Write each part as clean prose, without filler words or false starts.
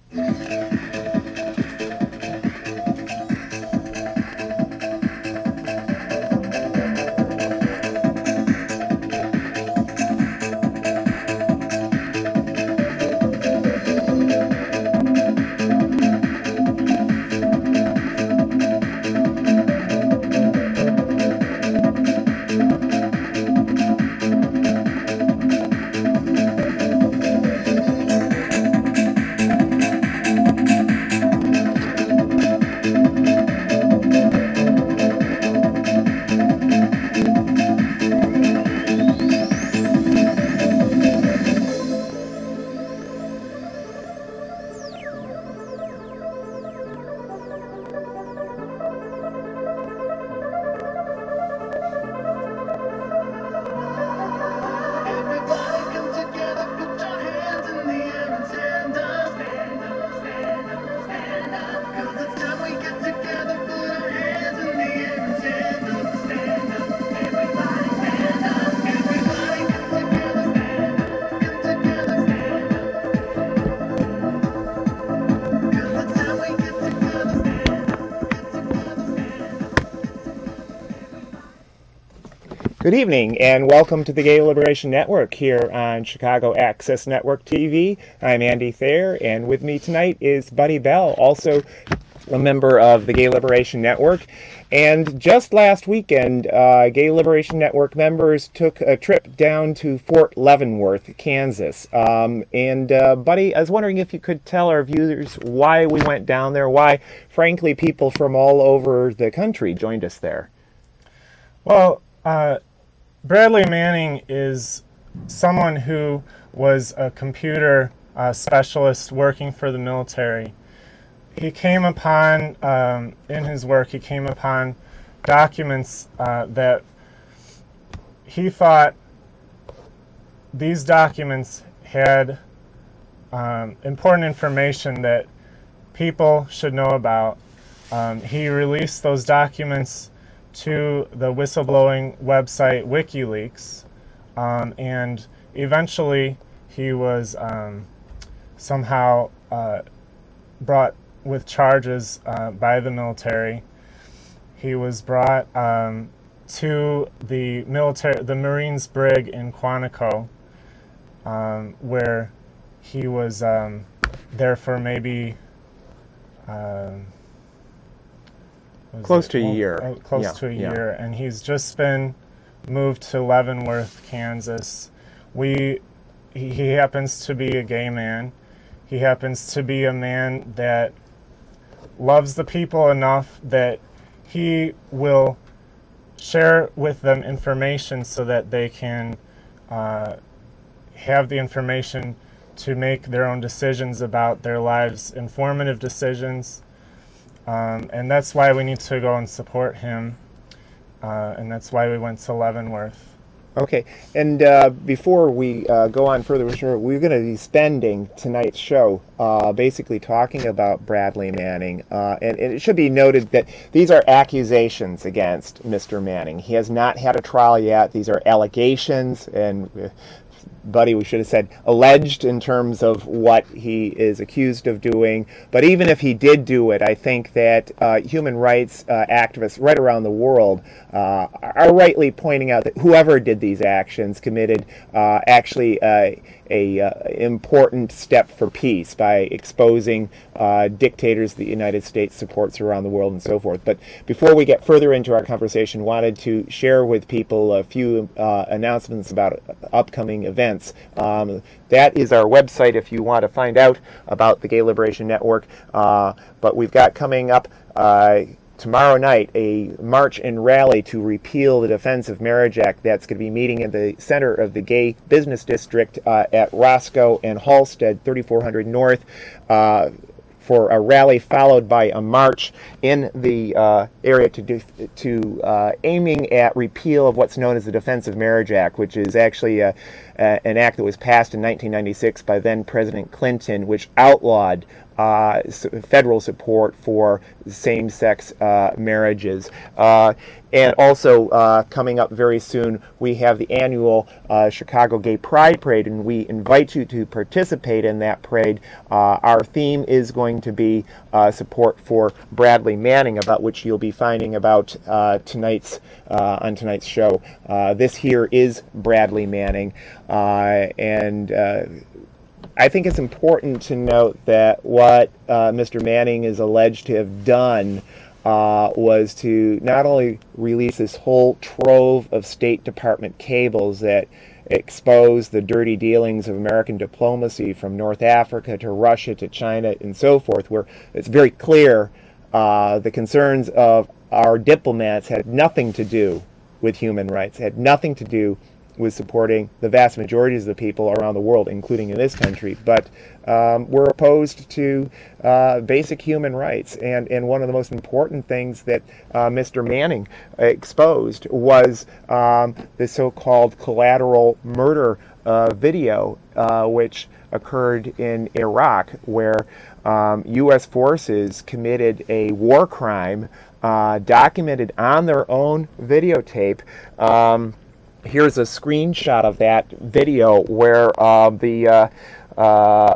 Good evening and welcome to the Gay Liberation Network here on Chicago Access Network TV. I'm Andy Thayer, and with me tonight is Buddy Bell, also a member of the Gay Liberation Network. And just last weekend, Gay Liberation Network members took a trip down to Fort Leavenworth, Kansas. Buddy, I was wondering if you could tell our viewers why we went down there, why, frankly, people from all over the country joined us there. Well, Bradley Manning is someone who was a computer specialist working for the military. He came upon, in his work, he came upon documents that he thought these documents had important information that people should know about. He released those documents to the whistleblowing website Wikileaks, and eventually he was somehow brought with charges by the military. He was brought to the Marines brig in Quantico, where he was there for maybe close to a year. Close to a year, and he's just been moved to Leavenworth, Kansas. He happens to be a gay man. He happens to be a man that loves the people enough that he will share with them information so that they can have the information to make their own decisions about their lives, informative decisions. And that's why we need to go and support him, and that's why we went to Leavenworth. Okay, and before we go on further, we're going to be spending tonight's show basically talking about Bradley Manning, and it should be noted that these are accusations against Mr. Manning. He has not had a trial yet. These are allegations, and Buddy, we should have said alleged in terms of what he is accused of doing. But even if he did do it, I think that human rights activists right around the world are rightly pointing out that whoever did these actions committed actually a important step for peace by exposing dictators the United States supports around the world and so forth. But before we get further into our conversation, wanted to share with people a few announcements about upcoming events. That is our website if you want to find out about the Gay Liberation Network. But we've got coming up tomorrow night a march and rally to repeal the Defense of Marriage Act. That's going to be meeting in the center of the Gay Business District at Roscoe and Halstead, 3400 North, for a rally followed by a march in the area aiming at repeal of what's known as the Defense of Marriage Act, which is actually an act that was passed in 1996 by then President Clinton, which outlawed federal support for same-sex marriages. And also, coming up very soon, we have the annual Chicago Gay Pride Parade, and we invite you to participate in that parade. Our theme is going to be support for Bradley Manning, about which you'll be finding about on tonight's show. This here is Bradley Manning, and I think it's important to note that what Mr. Manning is alleged to have done was to not only release this whole trove of State Department cables that expose the dirty dealings of American diplomacy from North Africa to Russia to China and so forth, where it's very clear the concerns of our diplomats had nothing to do with human rights, had nothing to do with supporting the vast majorities of the people around the world, including in this country, but we're opposed to basic human rights. And one of the most important things that Mr. Manning exposed was the so-called collateral murder video, which occurred in Iraq, where U.S. forces committed a war crime documented on their own videotape. Here's a screenshot of that video where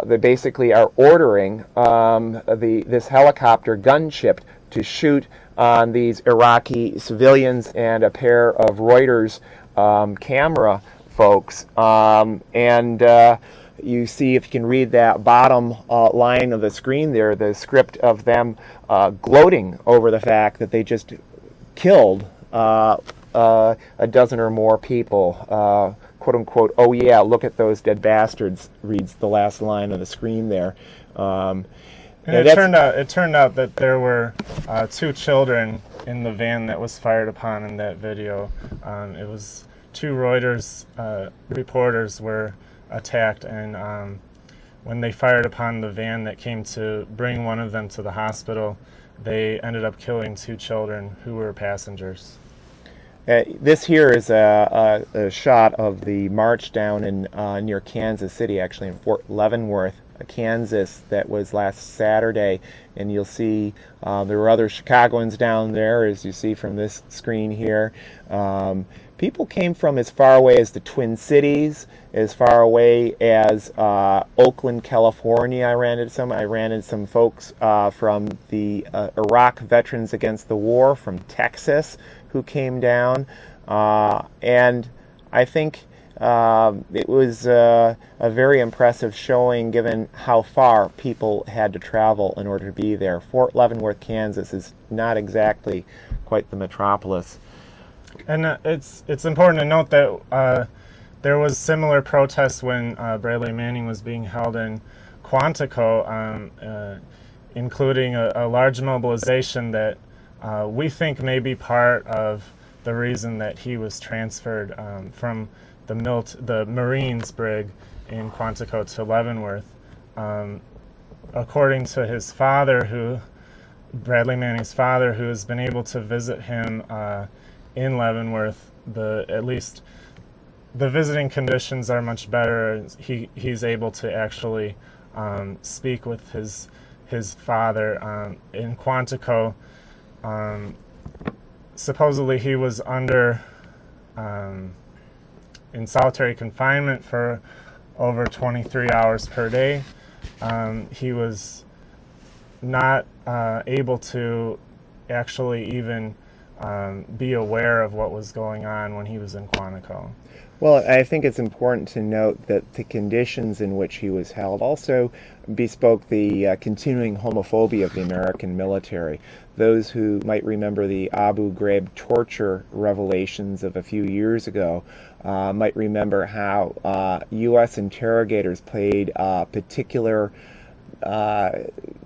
they basically are ordering this helicopter gunship to shoot on these Iraqi civilians and a pair of Reuters camera folks. You see, if you can read that bottom line of the screen there, the script of them gloating over the fact that they just killed a dozen or more people, quote unquote. Oh yeah, look at those dead bastards, reads the last line on the screen there. And it turned out that there were 2 children in the van that was fired upon in that video. It was 2 Reuters reporters were attacked, and when they fired upon the van that came to bring one of them to the hospital, they ended up killing 2 children who were passengers. This here is a shot of the march down in near Kansas City, actually in Fort Leavenworth, Kansas, that was last Saturday. And you'll see there were other Chicagoans down there, as you see from this screen here. People came from as far away as the Twin Cities, as far away as Oakland, California. I ran into some folks from the Iraq Veterans Against the War from Texas who came down, and I think it was a very impressive showing given how far people had to travel in order to be there. Fort Leavenworth, Kansas is not exactly quite the metropolis. And it's important to note that there was similar protests when Bradley Manning was being held in Quantico, including a large mobilization that we think may be part of the reason that he was transferred from the Marines brig in Quantico to Leavenworth. According to his father, Bradley Manning's father, who has been able to visit him in Leavenworth, at least the visiting conditions are much better. He's able to actually speak with his father in Quantico. Supposedly he was in solitary confinement for over 23 hours per day. He was not able to actually even be aware of what was going on when he was in Quantico. Well, I think it's important to note that the conditions in which he was held also bespoke the continuing homophobia of the American military. Those who might remember the Abu Ghraib torture revelations of a few years ago might remember how U.S. interrogators played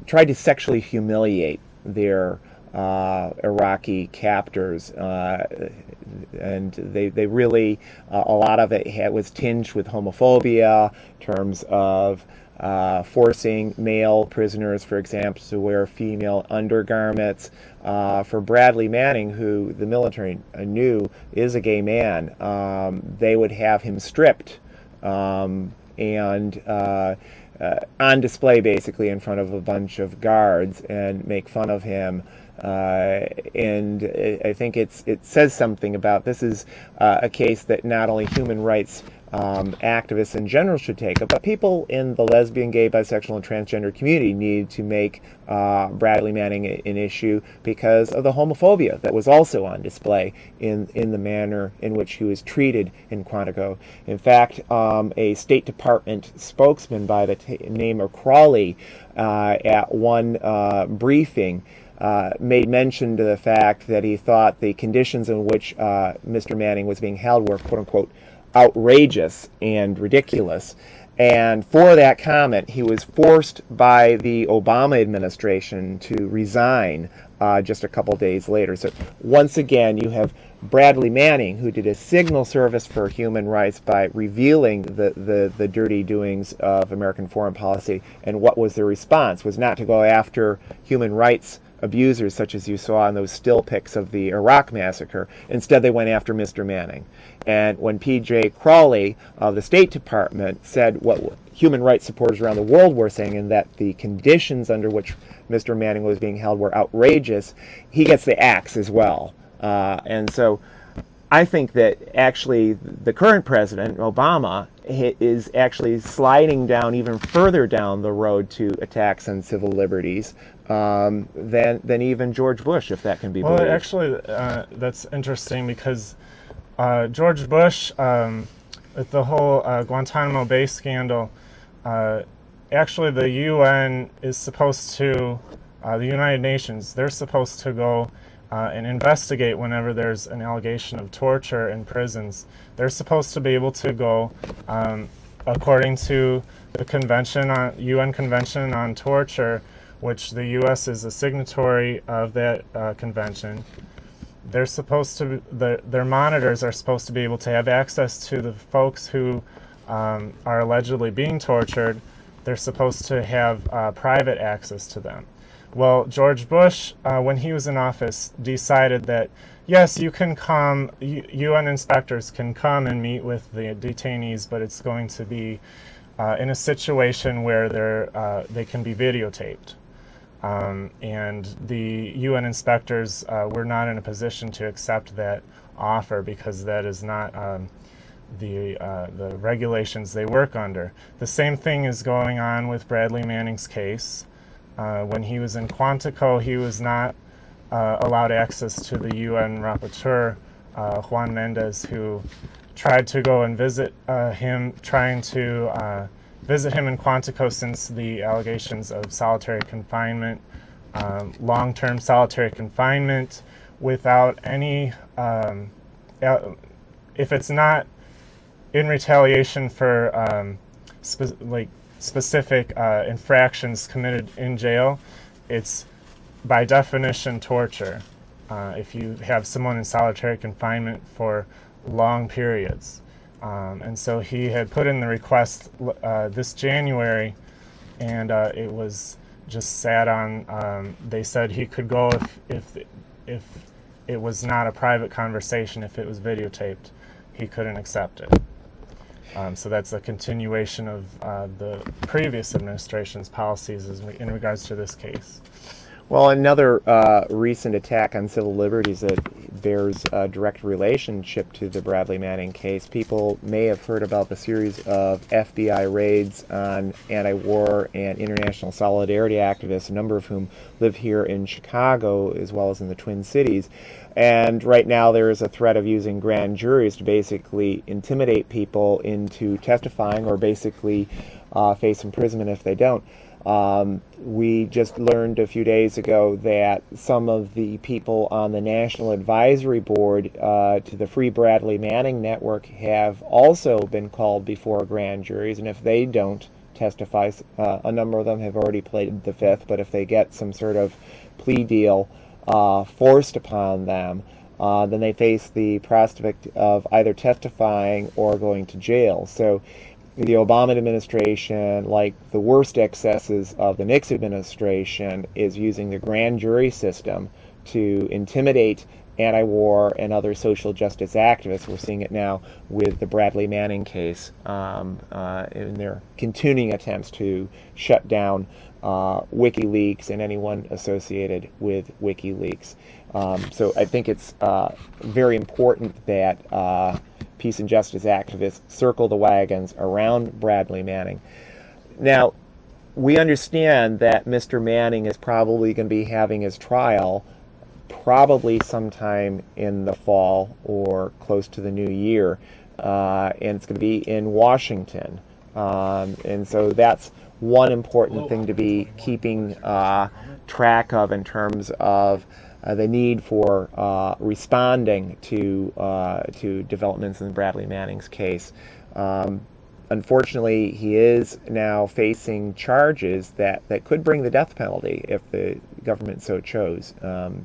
tried to sexually humiliate their Iraqi captors, and they really, a lot of it was tinged with homophobia in terms of forcing male prisoners, for example, to wear female undergarments. For Bradley Manning, who the military knew is a gay man, they would have him stripped and on display basically in front of a bunch of guards and make fun of him. And I think it says something about this is a case that not only human rights activists in general should take up, but people in the lesbian, gay, bisexual, and transgender community need to make Bradley Manning an issue because of the homophobia that was also on display in the manner in which he was treated in Quantico. In fact, a State Department spokesman by the name of Crawley at one briefing made mention to the fact that he thought the conditions in which Mr. Manning was being held were, quote-unquote, outrageous and ridiculous. And for that comment, he was forced by the Obama administration to resign just a couple days later. So once again, you have Bradley Manning, who did a signal service for human rights by revealing the dirty doings of American foreign policy. And what was the response? Was not to go after human rights abusers such as you saw in those still pics of the Iraq massacre. Instead, they went after Mr. Manning. And when P.J. Crawley of the State Department said what human rights supporters around the world were saying, and that the conditions under which Mr. Manning was being held were outrageous, he gets the axe as well. And so I think that actually the current president, Obama, is actually sliding down even further down the road to attacks on civil liberties than even George Bush, if that can be believed. Well, actually, that's interesting because George Bush, with the whole Guantanamo Bay scandal, actually the UN is supposed to, the United Nations, they're supposed to go and investigate whenever there's an allegation of torture in prisons. They're supposed to be able to go, according to the UN Convention on Torture, which the U.S. is a signatory of that convention. They're supposed to, their monitors are supposed to be able to have access to the folks who are allegedly being tortured. They're supposed to have private access to them. Well, George Bush, when he was in office, decided that, yes, you can come, UN inspectors can come and meet with the detainees, but it's going to be in a situation where they can be videotaped. And the UN inspectors were not in a position to accept that offer because that is not the regulations they work under. The same thing is going on with Bradley Manning's case. When he was in Quantico, he was not allowed access to the UN rapporteur, Juan Mendez, who tried to go and visit him, trying to visit him in Quantico since the allegations of solitary confinement, long-term solitary confinement, without any, if it's not in retaliation for specific infractions committed in jail, it's by definition torture if you have someone in solitary confinement for long periods. And so he had put in the request this January, and it was just sat on. They said he could go if it was not a private conversation, if it was videotaped, he couldn't accept it. So that's a continuation of the previous administration's policies in regards to this case. Well, another recent attack on civil liberties that bears a direct relationship to the Bradley Manning case. People may have heard about the series of FBI raids on anti-war and international solidarity activists, a number of whom live here in Chicago as well as in the Twin Cities. And right now there is a threat of using grand juries to basically intimidate people into testifying or basically face imprisonment if they don't. We just learned a few days ago that some of the people on the National Advisory Board to the Free Bradley Manning Network have also been called before grand juries, and if they don't testify, a number of them have already pleaded the fifth, but if they get some sort of plea deal forced upon them, then they face the prospect of either testifying or going to jail. So the Obama administration, like the worst excesses of the Nixon administration, is using the grand jury system to intimidate anti-war and other social justice activists. We're seeing it now with the Bradley Manning case in their continuing attempts to shut down Wikileaks and anyone associated with Wikileaks. So I think it's very important that peace and justice activists circle the wagons around Bradley Manning. Now, we understand that Mr. Manning is probably going to be having his trial probably sometime in the fall or close to the new year, and it's going to be in Washington. And so that's one important thing to be keeping track of in terms of the need for responding to developments in Bradley Manning's case. Unfortunately, he is now facing charges that could bring the death penalty if the government so chose.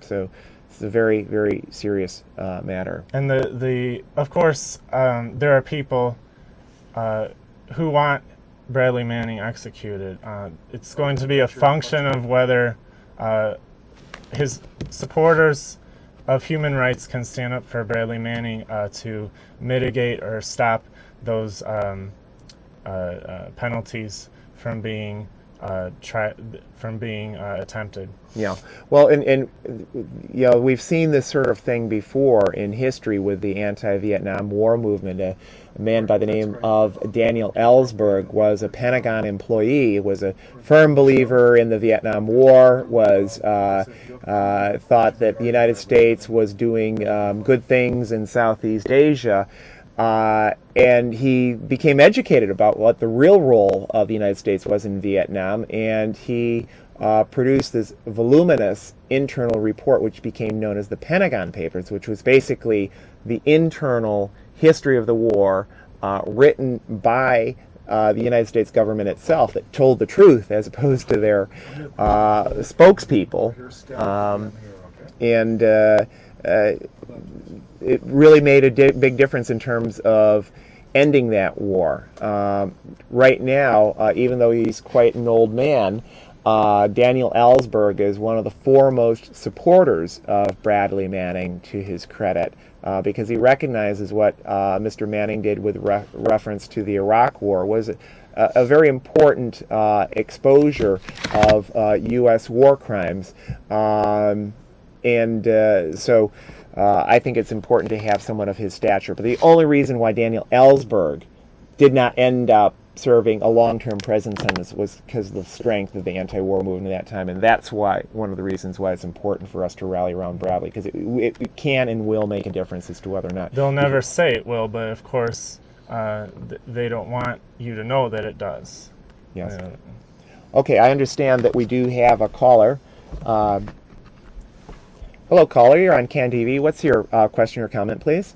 So it's a very, very serious matter. And of course, there are people who want Bradley Manning executed. It's going to be a function of whether his supporters of human rights can stand up for Bradley Manning to mitigate or stop those penalties from being attempted. Yeah, well, and you know, we've seen this sort of thing before in history with the anti-Vietnam War movement. A man by the name of Daniel Ellsberg was a Pentagon employee, was a firm believer in the Vietnam War, was thought that the United States was doing good things in Southeast Asia. And he became educated about what the real role of the United States was in Vietnam, and he produced this voluminous internal report which became known as the Pentagon Papers, which was basically the internal history of the war written by the United States government itself, that told the truth as opposed to their spokespeople. It really made a big difference in terms of ending that war. Right now, even though he's quite an old man, Daniel Ellsberg is one of the foremost supporters of Bradley Manning, to his credit, because he recognizes what Mr. Manning did with reference to the Iraq War was a very important exposure of U.S. war crimes. So I think it's important to have someone of his stature. But the only reason why Daniel Ellsberg did not end up serving a long-term prison sentence was because of the strength of the anti-war movement at that time. And that's why, one of the reasons why it's important for us to rally around Bradley, because it can and will make a difference as to whether or not... They'll never say it will, but of course they don't want you to know that it does. Yes. Okay, I understand that we do have a caller. Hello, caller. You're on CAN TV. What's your question or comment, please?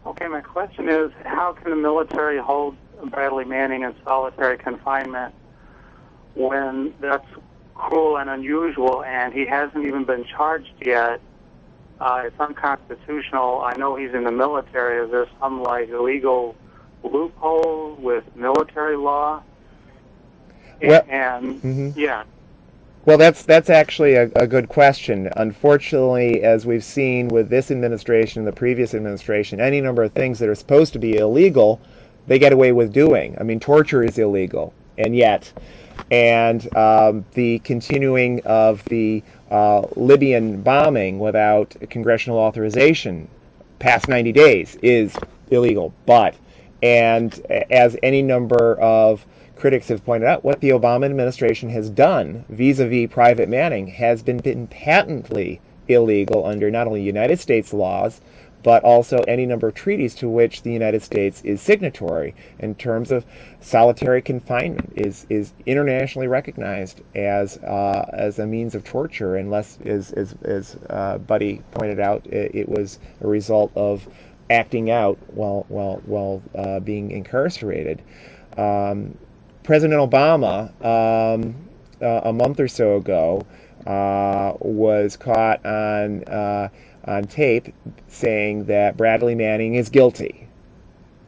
Okay, my question is, how can the military hold Bradley Manning in solitary confinement when that's cruel and unusual, and he hasn't even been charged yet? It's unconstitutional. I know he's in the military. Is there some like illegal loophole with military law? Well, yeah. Well, that's actually a good question. Unfortunately, as we've seen with this administration and the previous administration, any number of things that are supposed to be illegal, they get away with doing. I mean, torture is illegal, and yet, the continuing of the Libyan bombing without congressional authorization past 90 days is illegal. And as any number of critics have pointed out, what the Obama administration has done vis-a-vis Private Manning has been patently illegal under not only United States laws, but also any number of treaties to which the United States is signatory. In terms of solitary confinement is internationally recognized as a means of torture, unless, as Buddy pointed out, it was a result of acting out while being incarcerated. President Obama, a month or so ago, was caught on tape saying that Bradley Manning is guilty.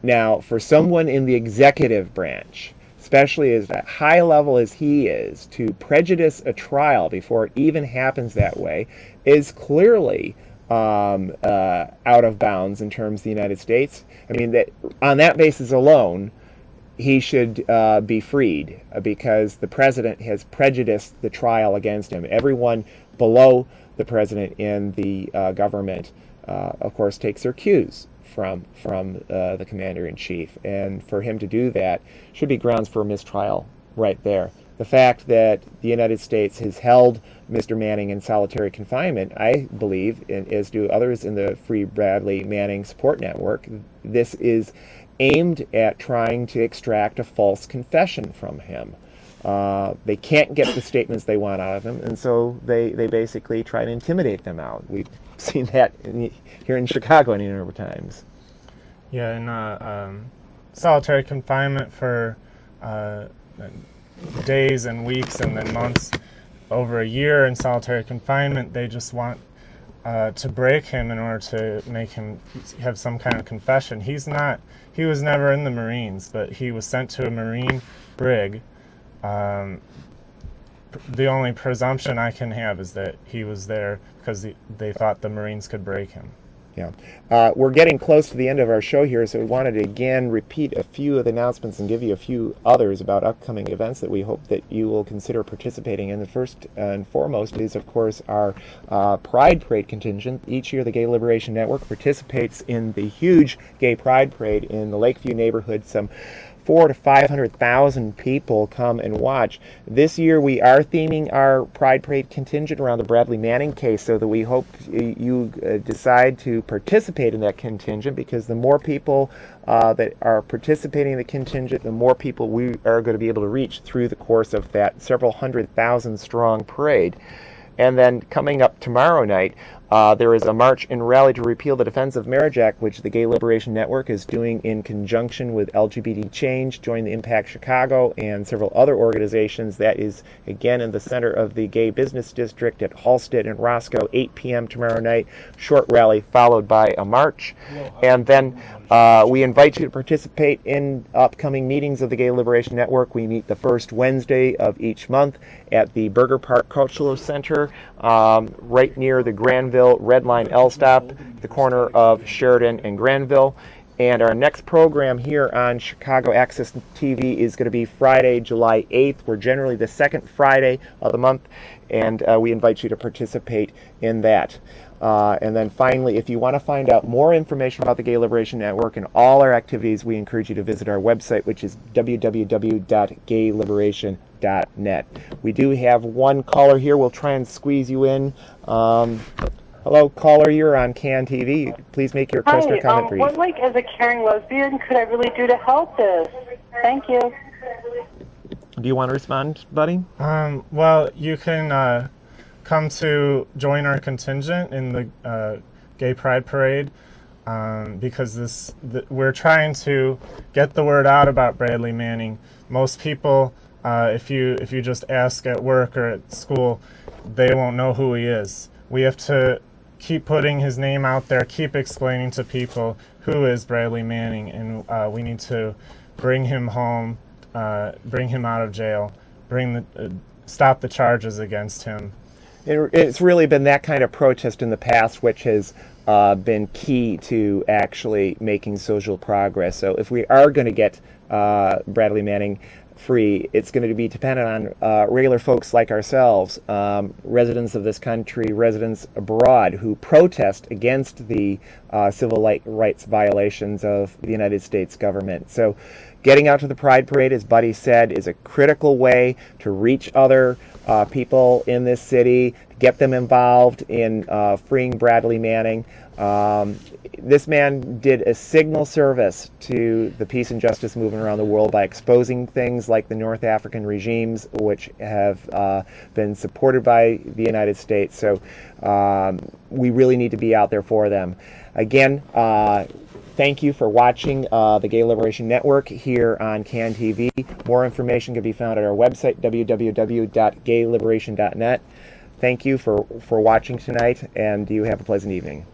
Now, for someone in the executive branch, especially as high level as he is, to prejudice a trial before it even happens that way is clearly out of bounds in terms of the United States. I mean, that on that basis alone, he should be freed because the president has prejudiced the trial against him. Everyone below the president in the government, of course, takes their cues from the commander-in-chief, and for him to do that should be grounds for a mistrial right there. The fact that the United States has held Mr. Manning in solitary confinement, I believe, and as do others in the Free Bradley Manning Support Network, this is aimed at trying to extract a false confession from him. They can't get the statements they want out of him, and so they basically try to intimidate them out. We've seen that here in Chicago any number of times. Yeah, in solitary confinement for days and weeks and then months, over a year in solitary confinement, they just want to break him in order to make him have some kind of confession. He was never in the Marines, but he was sent to a Marine brig. The only presumption I can have is that he was there because they thought the Marines could break him. Yeah. We're getting close to the end of our show here, so we wanted to again repeat a few of the announcements and give you a few others about upcoming events that we hope that you will consider participating in. The first and foremost is, of course, our Pride Parade contingent. Each year the Gay Liberation Network participates in the huge Gay Pride Parade in the Lakeview neighborhood. Some 400,000 to 500,000 people come and watch. This year we are theming our Pride Parade contingent around the Bradley Manning case, so that we hope you decide to participate in that contingent, because the more people that are participating in the contingent, the more people we are going to be able to reach through the course of that several 100,000 strong parade. And then coming up tomorrow night, there is a march and rally to repeal the Defense of Marriage Act, which the Gay Liberation Network is doing in conjunction with LGBT Change, Join the Impact Chicago, and several other organizations. That is, again, in the center of the Gay Business District at Halsted and Roscoe, 8 p.m. tomorrow night. Short rally followed by a march. And then we invite you to participate in upcoming meetings of the Gay Liberation Network. We meet the first Wednesday of each month at the Burger Park Cultural Center, right near the Granville Red Line L stop, the corner of Sheridan and Granville. And our next program here on Chicago Access TV is going to be Friday, July 8th. We're generally the second Friday of the month, and we invite you to participate in that. And then finally, if you want to find out more information about the Gay Liberation Network and all our activities, we encourage you to visit our website, which is www.gayliberation.net. We do have one caller here. We'll try and squeeze you in. Hello, caller, you're on CAN TV. Please make your question or comment brief. What, as a caring lesbian, could I really do to help this? Thank you. Do you want to respond, buddy? Well, you can come to join our contingent in the Gay Pride Parade, because we're trying to get the word out about Bradley Manning. Most people, if you just ask at work or at school, they won't know who he is. We have to keep putting his name out there, keep explaining to people who is Bradley Manning, and we need to bring him home, bring him out of jail, stop the charges against him. It's really been that kind of protest in the past which has been key to actually making social progress. So if we are going to get Bradley Manning free, it's going to be dependent on regular folks like ourselves, residents of this country, residents abroad, who protest against the civil rights violations of the United States government. So getting out to the Pride Parade, as Buddy said, is a critical way to reach other people in this city, to get them involved in freeing Bradley Manning. This man did a signal service to the peace and justice movement around the world by exposing things like the North African regimes, which have been supported by the United States. So we really need to be out there for them. Again, thank you for watching the Gay Liberation Network here on CAN TV. More information can be found at our website, www.gayliberation.net. Thank you for watching tonight, and you have a pleasant evening.